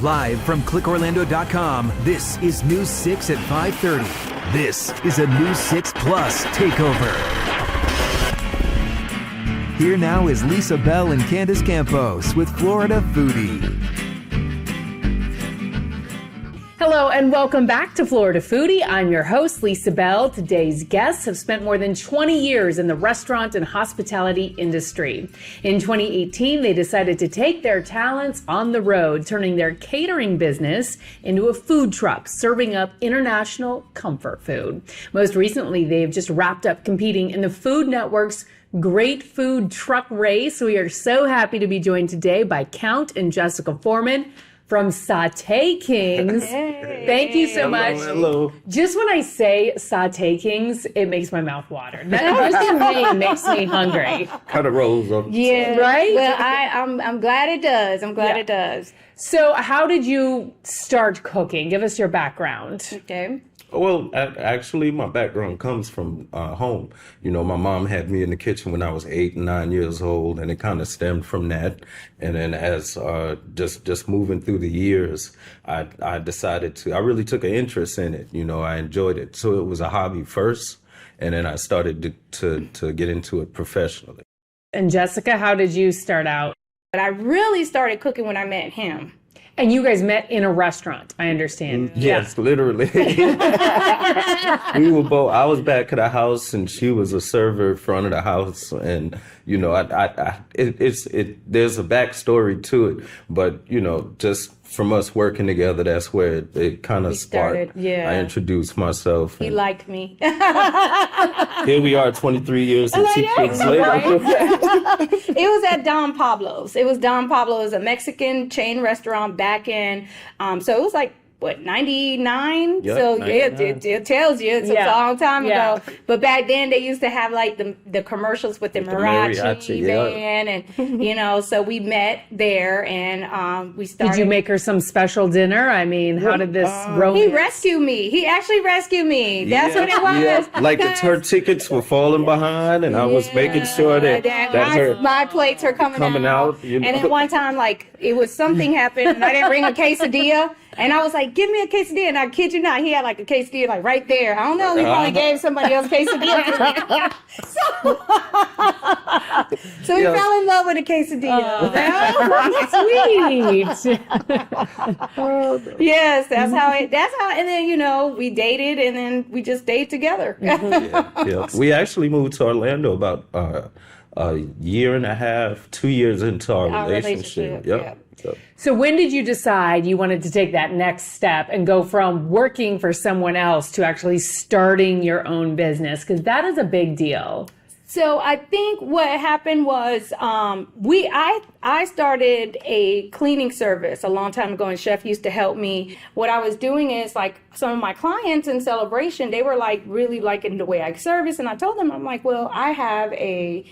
Live from clickorlando.com, this is News 6 at 5:30. This is a News 6 Plus takeover. Here now is Lisa Bell and Candace Campos with Florida Foodie. Hello and welcome back to Florida Foodie. I'm your host, Lisa Bell. Today's guests have spent more than 20 years in the restaurant and hospitality industry. In 2018, they decided to take their talents on the road, turning their catering business into a food truck, serving up international comfort food. Most recently, they've just wrapped up competing in the Food Network's Great Food Truck Race. We are so happy to be joined today by Count and Jessica Foreman from Sauté Kingz. Hey. Thank you so much. Hello. Just when I say Sauté Kingz, it makes my mouth water. Just the name makes me hungry. Kind of rolls up. Yeah, right? Well, I'm glad it does. I'm glad it does. So how did you start cooking? Give us your background. Okay. Well, actually, my background comes from home. You know, my mom had me in the kitchen when I was 8 and 9 years old, and it kind of stemmed from that. And then as just moving through the years, I decided I really took an interest in it. You know, I enjoyed it. So it was a hobby first, and then I started to get into it professionally. And Jessica, how did you start out? But I really started cooking when I met him. And you guys met in a restaurant, I understand. Yes, literally. We were both. I was back at the house, and she was a server in front of the house. And you know, there's a backstory to it, but you know, just from us working together, that's where it kind of sparked. Yeah. I introduced myself. He liked me. Here we are, 23 years and 2 kids later. It was at Don Pablo's. It was Don Pablo's, a Mexican chain restaurant back in, so it was like, what, 99? Yep, So 99. it tells you it's a long time Yeah. ago. But back then they used to have like the commercials with the mariachi band, and you know, so we met there, and we started. Did you make her some special dinner? I mean, how did this romance? He rescued me. He actually rescued me. That's what it was. Yeah. Like her tickets were falling behind, and I was making sure that my plates are coming out. You know? And then one time, like, it was something happened, and I didn't bring a quesadilla. And I was like, give me a quesadilla. And I kid you not, he had like a quesadilla like right there. I don't know, he probably gave somebody else quesadilla. So he fell in love with a quesadilla. Sweet. Yes, that's how, and then, you know, we dated, and then we just stayed together. Yeah. We actually moved to Orlando about a year and a half, 2 years into our relationship. Yep. So when did you decide you wanted to take that next step and go from working for someone else to actually starting your own business? Because that is a big deal. So I think what happened was I started a cleaning service a long time ago, and Chef used to help me. What I was doing is, like, some of my clients in Celebration, they were like really liking the way I service, and I told them, I'm like, well, I have a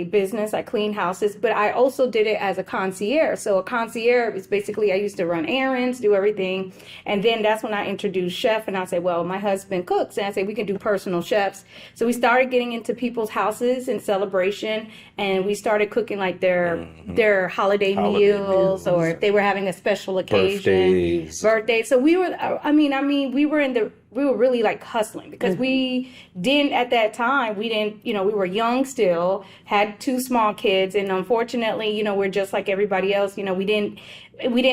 business, I clean houses, but I also did it as a concierge. So a concierge is basically, I used to run errands, do everything. And then that's when I introduced Chef, and I said, well, my husband cooks. And I said, we can do personal chefs. So we started getting into people's houses in Celebration, and we started cooking like their holiday meals, or if they were having a special occasion, birthdays. So we were, we were really like hustling, because we didn't, at that time, we were young still, had 2 small kids. And unfortunately, you know, we're just like everybody else. You know, we didn't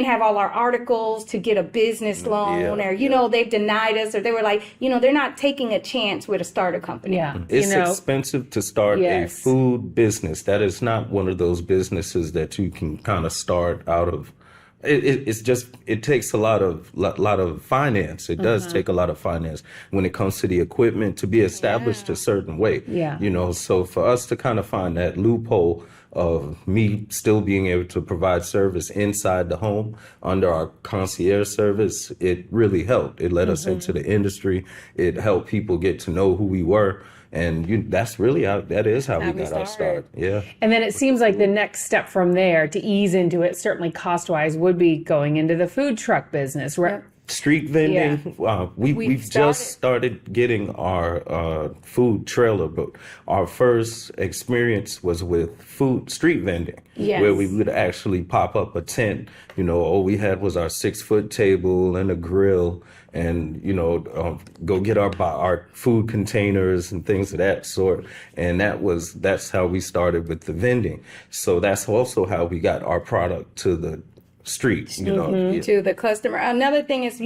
have all our articles to get a business loan, or, you know, they've denied us, or they were like, you know, they're not taking a chance with a startup company. Yeah. It's expensive to start a food business. That is not one of those businesses that you can kind of start out of. It takes a lot of finance. It does take a lot of finance when it comes to the equipment to be established a certain way. Yeah. You know, so for us to kind of find that loophole of me still being able to provide service inside the home under our concierge service, it really helped. It led us into the industry. It helped people get to know who we were. And that's really that is how we got our start. Yeah. And then it seems like the next step from there to ease into it, certainly cost-wise, would be going into the food truck business. Street vending, we've just started getting our food trailer, but our first experience was with street vending, where we would actually pop up a tent. All we had was our 6-foot table and a grill, and go get our food containers and things of that sort. And that's how we started with the vending. So that's also how we got our product to the streets, to the customer. Another thing is,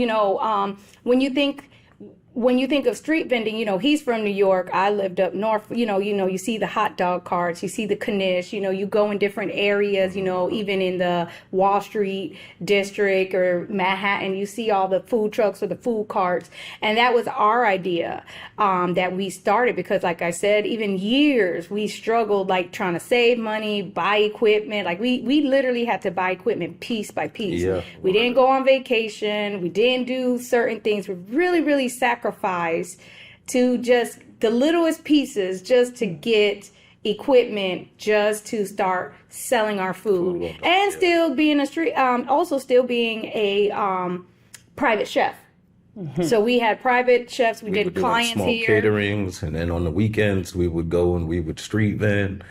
when you think of street vending, he's from New York. I lived up north. You see the hot dog carts, you see the knish. You go in different areas. Even in the Wall Street district or Manhattan, you see all the food trucks or the food carts. And that was our idea that we started because, like I said, even years we struggled, like trying to save money, buy equipment. Like we literally had to buy equipment piece by piece. Yeah. We didn't go on vacation. We didn't do certain things. We really sacrificed to just the littlest pieces just to get equipment just to start selling our food and still being also still being a private chef. So we had private chefs. We did clients small here, caterings, and then on the weekends we would go and we would street vend.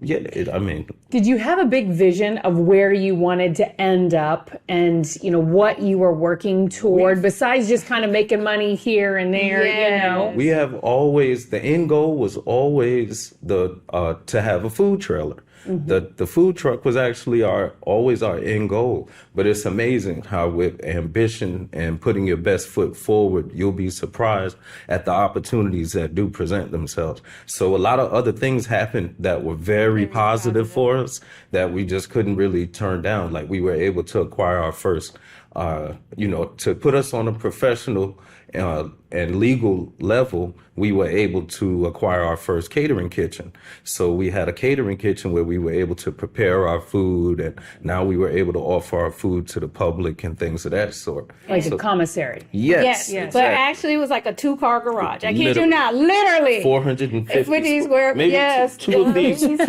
Did you have a big vision of where you wanted to end up and, what you were working toward besides just kind of making money here and there, We have always, the end goal was always to have a food trailer. The food truck was actually always our end goal, but it's amazing how with ambition and putting your best foot forward, you'll be surprised at the opportunities that do present themselves. So a lot of other things happened that were very positive for us that we just couldn't really turn down. Like we were able to acquire our first, to put us on a professional and legal level, we were able to acquire our first catering kitchen. So we had a catering kitchen where we were able to prepare our food, and now we were able to offer our food to the public and things of that sort. Like a commissary. Yes. But actually it was like a 2-car garage. I kid you not, literally. 450 square. Maybe two of these rooms.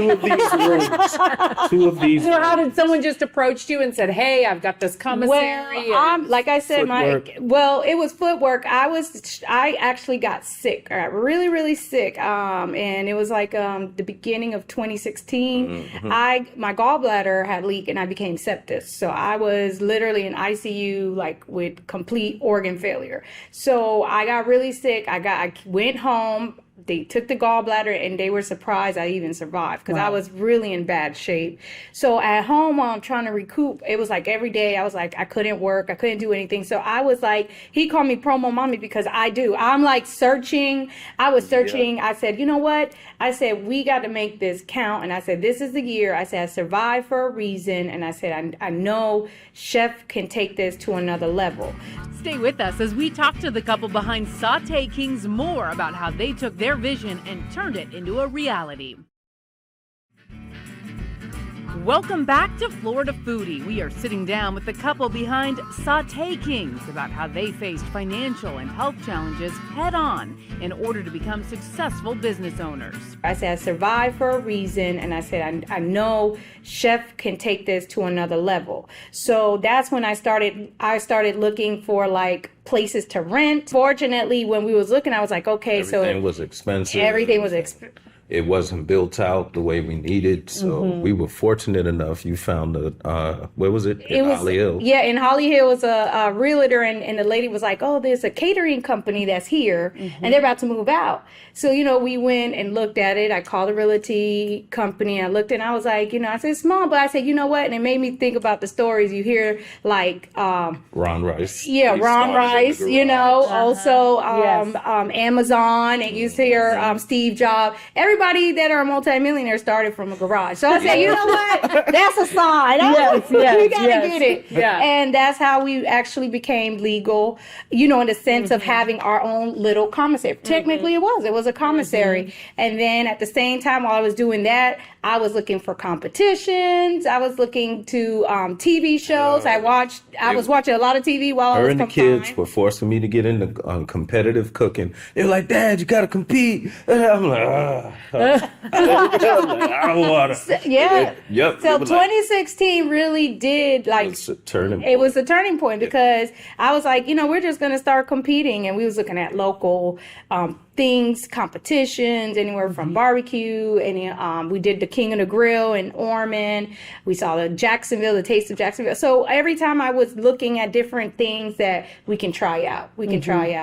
Two of these. So how did someone just approach you and said, "Hey, I've got this commissary"? Well, like I said, footwork. It was footwork. I actually got sick. I got really sick. And it was like the beginning of 2016. My gallbladder had leaked and I became septic. So I was literally in ICU, like with complete organ failure. So I got really sick. I went home. They took the gallbladder and they were surprised I even survived because I was really in bad shape. So at home while I'm trying to recoup, it was like every day I was like, I couldn't work. I couldn't do anything. So I was like, he called me promo mommy because I'm like searching. I was searching. I said, you know what? I said, we got to make this count. And I said, this is the year. I said, I survived for a reason. And I said, I know chef can take this to another level. Stay with us as we talk to the couple behind Sauté Kingz more about how they took their vision and turned it into a reality. Welcome back to Florida Foodie. We are sitting down with the couple behind Sauté Kingz about how they faced financial and health challenges head on in order to become successful business owners. I said, I survived for a reason. And I said, I know chef can take this to another level. So that's when I started looking for like places to rent. Fortunately, when we was looking, I was like, okay, everything was expensive. Everything was expensive. It wasn't built out the way we needed, so we were fortunate enough. You found where was it? In Holly Hill. Yeah, in Holly Hill was a realtor, and the lady was like, "Oh, there's a catering company that's here, and they're about to move out." So we went and looked at it. I called the realty company. I looked and I was like, I said small, but I said, you know what? And it made me think about the stories you hear, like Ron Rice. Yeah, Ron Rice. Also Amazon, and you hear Steve Jobs. Everybody that are multimillionaires started from a garage. So I said, you know what? That's a sign. We gotta get it. Yeah. And that's how we actually became legal, in the sense of having our own little commissary. Technically it was a commissary. And then at the same time while I was doing that, I was looking for competitions. I was looking to TV shows. I was watching a lot of TV while I was Her and the kids were forcing me to get into competitive cooking. They were like, "Dad, you got to compete." And I'm like, I don't want to. Yeah. Yep. So 2016 really did like, it was a turning point. It was a turning point because I was like, we're just going to start competing. And we was looking at local things, competitions, anywhere from barbecue. And we did the King of the Grill in Ormond. We saw the Taste of Jacksonville. So every time I was looking at different things that we can try out,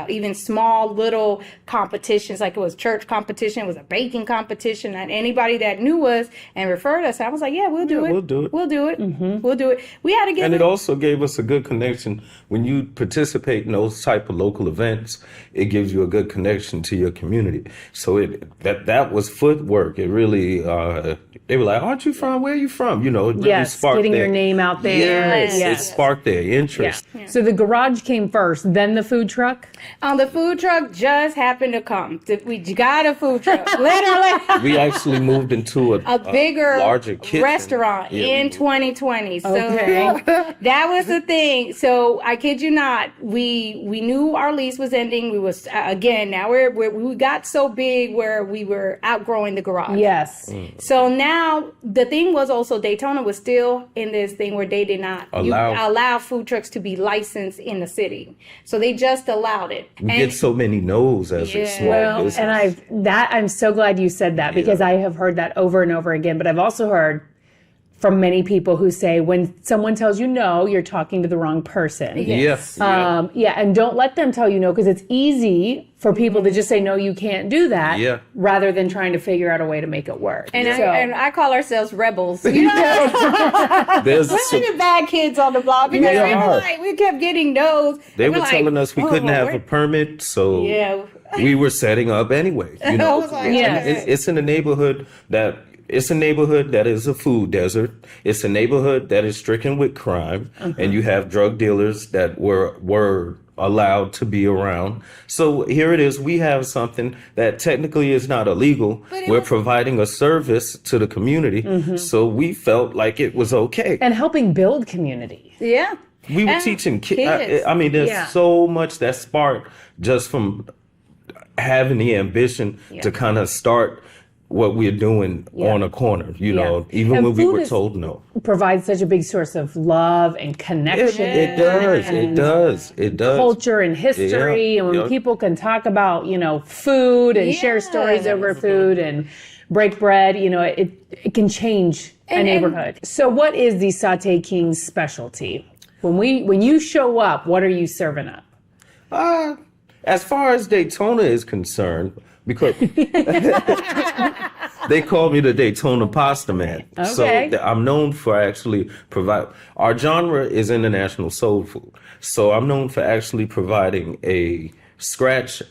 even small little competitions, like it was church competition, it was a baking competition, and anybody that knew us and referred us, I was like, yeah, we'll do it. We'll do it. We'll do it. We'll do it. We had to get And it also gave us a good connection. When you participate in those type of local events, it gives you a good connection to your community. So that was footwork. It really, they were like, "Aren't you from? Where are you from?" It really sparked getting your name out there. Yes, it sparked their interest. Yeah. So the garage came first, then the food truck? The food truck just happened to come. We got a food truck. Literally. We actually moved into a bigger, larger kitchen restaurant in 2020. So Okay. that was the thing. So I kid you not, we knew our lease was ending. We was now we got so big where we were outgrowing the garage. Yes. So now the thing was also Daytona was still in this thing where they did not allow food trucks to be licensed in the city. So they just allowed it. We get so many no's as a small business. And I'm so glad you said that because I have heard that over and over again. But I've also heard from many people who say when someone tells you no, you're talking to the wrong person. Yes. And don't let them tell you no, because it's easy for people to just say no, you can't do that, rather than trying to figure out a way to make it work. And I call ourselves rebels. There's the bad kids on the block because we kept getting no's. They were telling us we couldn't have a permit, so we were setting up anyway. It's in a neighborhood that. It's a neighborhood that is a food desert. It's a neighborhood that is stricken with crime, and you have drug dealers that were allowed to be around. So here it is. We have something that technically is not illegal. We're providing a service to the community, so we felt like it was okay. And helping build community. Yeah. We were teaching kids. I mean, there's so much that sparked just from having the ambition to kind of start what we're doing on a corner, even and when we were told no. Provides such a big source of love and connection. It does. Culture and history. And when people can talk about, food and share stories over food and break bread, it can change a neighborhood. So what is the Sauté Kingz specialty? When you show up, what are you serving up? As far as Daytona is concerned, because they call me the Daytona Pasta Man. Okay. So I'm known for actually our genre is international soul food. So I'm known for actually providing a scratch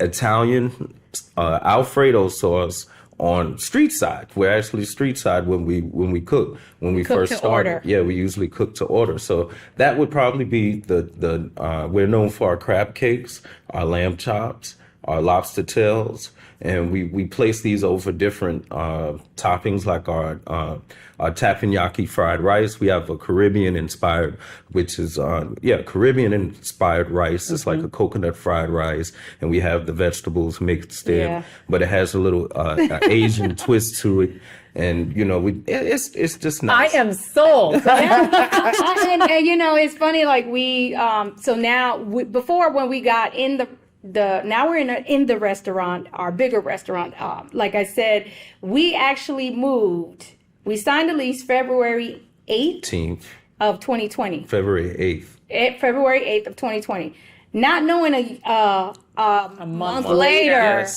Italian Alfredo sauce on street side. We're actually street side when we cook. When we first started. Yeah, we usually cook to order. So that would probably be we're known for our crab cakes, our lamb chops, our lobster tails, and we place these over different toppings like our teppanyaki fried rice. We have a Caribbean inspired, which is Caribbean inspired rice. It's like a coconut fried rice, and we have the vegetables mixed in, but it has a little Asian twist to it. And it's just nice. I am sold. and it's funny. Like so now before when we got in now we're in the restaurant, our bigger restaurant. Like I said, we actually moved. We signed a lease February 18th of 2020. February 8th. February 8th of 2020. Not knowing a month later,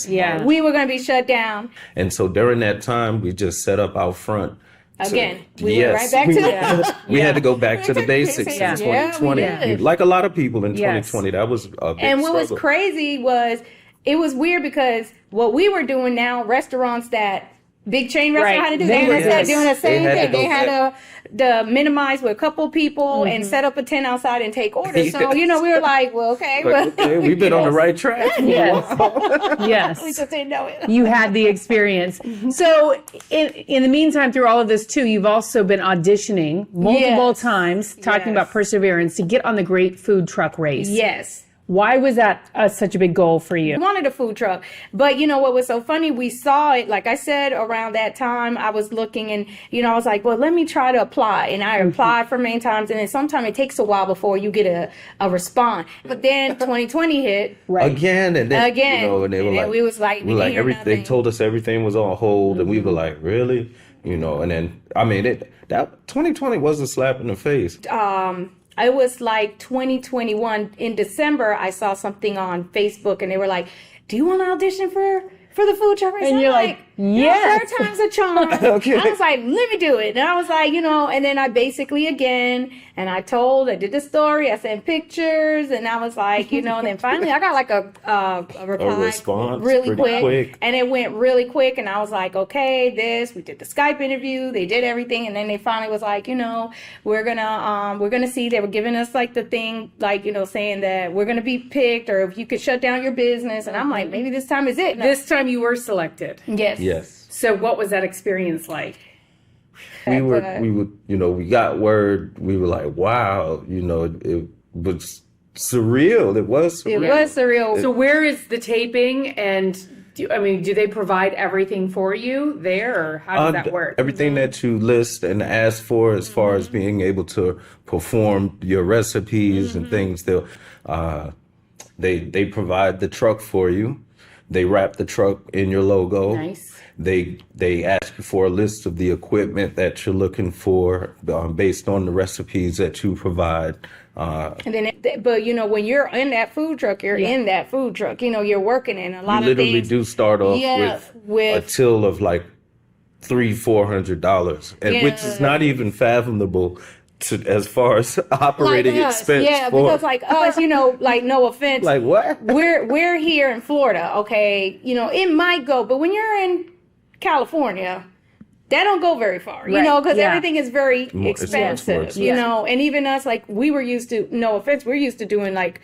we were going to be shut down. And so during that time, we just set up out front. Again, we went right back to we had to go back to the basics in 2020. Like a lot of people in 2020, that was a big And what struggle. was crazy was it was weird because what we were doing now, restaurants that big chain restaurant Right. had to do. They They were had doing the same They had to thing. They go had to minimize with a couple people and set up a tent outside and take orders. So, you know, we were like, well, okay. Like, Well, okay, we've been on the right track. Yes. we Yes. just didn't know it. You had the experience. So in the meantime, through all of this too, you've also been auditioning multiple Yes. times, talking Yes. about perseverance to get on the Great Food Truck Race. Yes. Why was that such a big goal for you? I wanted a food truck, but you know what was so funny? We saw it, like I said, around that time. I was looking, and you know, I was like, well, let me try to apply. And I applied for many times, and then sometimes it takes a while before you get a response. But then 2020 hit. Right. Again, and then, Again. you know, and they were And then like, we was like, we didn't hear they nothing. told us everything was on hold, and we were like, really? You know, and then, I mean, that 2020 was a slap in the face. It was like 2021 in December. I saw something on Facebook, and they were like, "Do you want to audition for the food truck race?" And I'm you're like, yes. Third time's a charm. Okay. I was like, let me do it. And I was like, you know, and then I basically again, and I did the story. I sent pictures, and I was like, you know, and then finally I got like a reply, response really pretty quick. and it went really quick. And I was like, okay, we did the Skype interview, they did everything, and then they finally was like, you know, we're gonna see. They were giving us like the thing, like, you know, saying that we're gonna be picked, or if you could shut down your business. And I'm like, maybe this time is it. This time you were selected. Yes. Yes. So what was that experience like? We would, you know, we got word. We were like, wow, you know, it was surreal. It was surreal. It was surreal. So where is the taping, and do they provide everything for you there, or how does that work? Everything that you list and ask for, as far as being able to perform your recipes and things, they provide the truck for you. They wrap the truck in your logo. Nice. They ask you for a list of the equipment that you're looking for, based on the recipes that you provide. And then, but you know, when you're in that food truck, you're in that food truck. You know, you're working in a lot You of literally things. do start off with a till of like $300-400, and which is not even fathomable as far as operating like us. expense. Yeah, for, because like us, you know, like no offense, like what? we're here in Florida, okay. You know, it might go, but when you're in California, that don't go very far, you Right. know, because Yeah. everything is very It's much more expensive, expensive. you know. And even us, like we were used to, no offense, we're used to doing like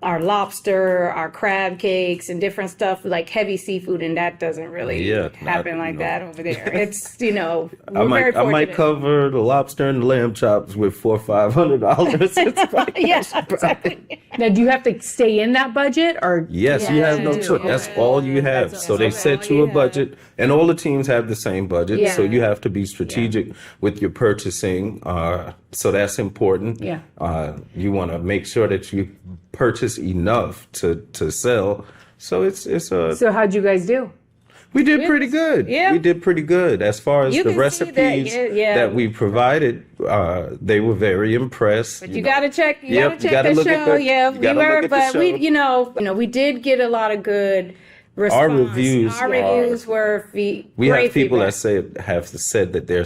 our lobster, our crab cakes, and different stuff, like heavy seafood, and that doesn't really happen like that over there. It's, you know, we're I very might fortunate. cover the lobster and the lamb chops with $400-500. It's like, Yeah, exactly. Now, do you have to stay in that budget, or? Yes, you have no Yeah. choice. That's all you have. That's So they all set you a budget, and all the teams have the same budget. Yeah. So you have to be strategic with your purchasing. So that's important. Yeah. You want to make sure that you purchase enough to sell. So it's a. So how'd you guys do? We did pretty good. Yeah. We did pretty good as far as You the can see that, recipes yeah. that we provided. They were very impressed. But you gotta check. You gotta check gotta the look at show. the- Yeah, you we gotta were, look at the but we, show. you know, we did get a lot of good response. Our reviews were We great have people feedback. that have said that they're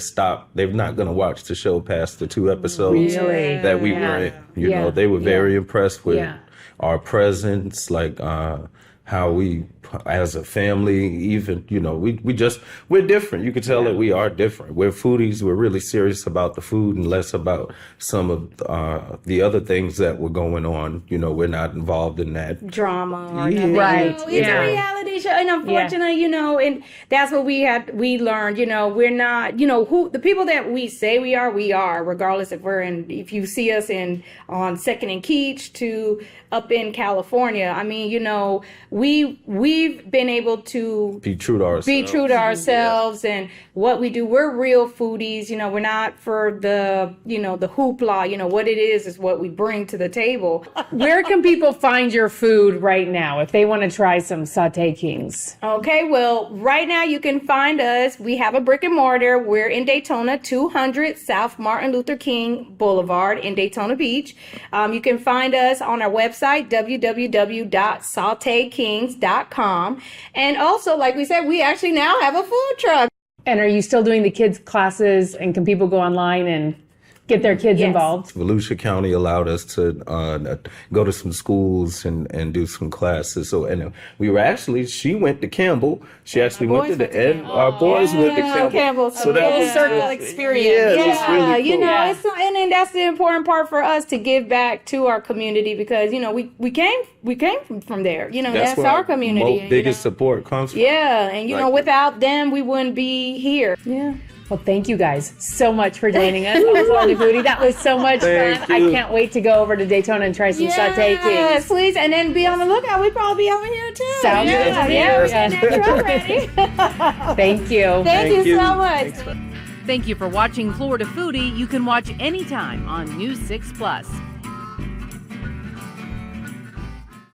not going to watch the show past the 2 episodes Really? that we Yeah. were in. You Yeah. know, they were very impressed with Yeah. our presence, like how we, as a family, even, you know, we're different. You can tell that we are different. We're foodies. We're really serious about the food and less about some of the other things that were going on. You know, we're not involved in that. Drama or Yeah. nothing. Right, You know, it's yeah. a reality show, and unfortunately, you know, and that's what we learned. You know, we're not, you know, the people that we say we are, regardless if you see us on Second and Keach to up in California. I mean, you know, we've been able to Be true to ourselves. be true to ourselves and what we do. We're real foodies. You know, we're not for the, you know, the hoopla. You know, what it is what we bring to the table. Where can people find your food right now if they want to try some Sauté Kingz? Okay, well, right now you can find us. We have a brick and mortar. We're in Daytona, 200 South Martin Luther King Boulevard in Daytona Beach. You can find us on our website, www.sautekingz.com. And also, like we said, we actually now have a food truck. And are you still doing the kids' classes, and can people go online and get their kids Yes. involved. Volusia County allowed us to go to some schools and do some classes. So, and we were actually, she went to Campbell. She actually went to the ed. Our boys went to Campbell. So that full was circle experience. Yeah, it was Yeah, really you cool. know, and then that's the important part for us to give back to our community because you know we came from there. You know, that's where our community. you biggest know. support comes from. Yeah, and you know, Like- without them, we wouldn't be here. Yeah. Well, thank you guys so much for joining us on Florida Foodie. That was so much Thank fun. you. I can't wait to go over to Daytona and try some Sauté Kingz. Yes, please, and then be on the lookout. We probably be over here too. Sounds good to me. We're getting that truck ready. Thank you. Thank you so much. Thank you for watching Florida Foodie. You can watch anytime on News 6 Plus.